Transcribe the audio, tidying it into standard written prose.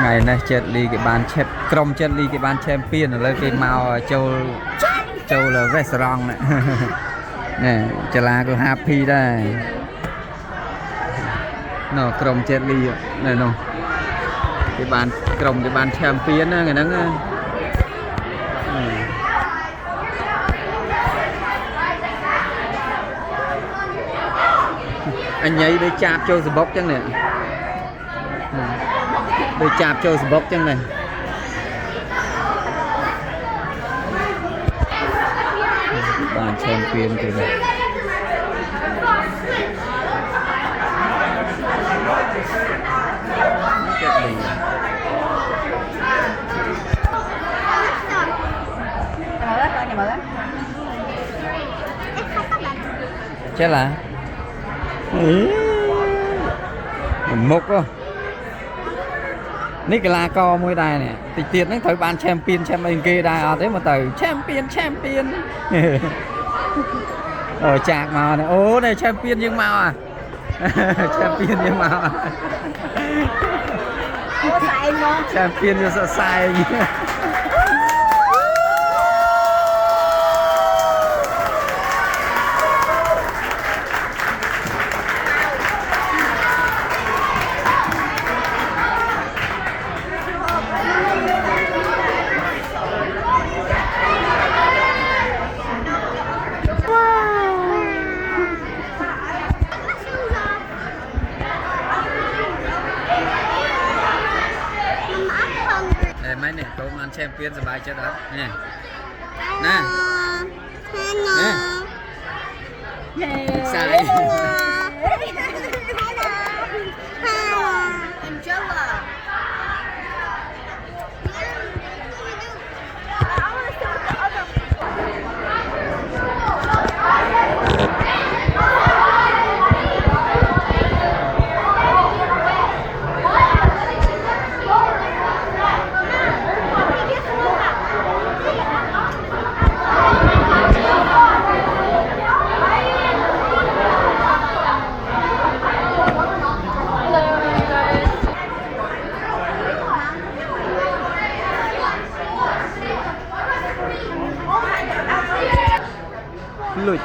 ngày nay chết đi cái bàn chép trong chết đi cái bàn champion là cái màu châu châu là restaurant này nè chả là có happy đây nó trong chết đi này nó cái bàn trong cái bàn champion người nắng anh nhảy để chạp cho bốc chẳng nè để chạp cho bốc chẳng này bàn champion thì này chết là mục không ní cái la co môi đài này thì tiền nó thời ban champion kia đài ở thế mà từ champion ở chạc màu này ô này champion nhưng màu à champion nhưng màu à champion như sợ sai mấy nè cô ăn champion sờ bài chưa đó nè nè nè sai lụt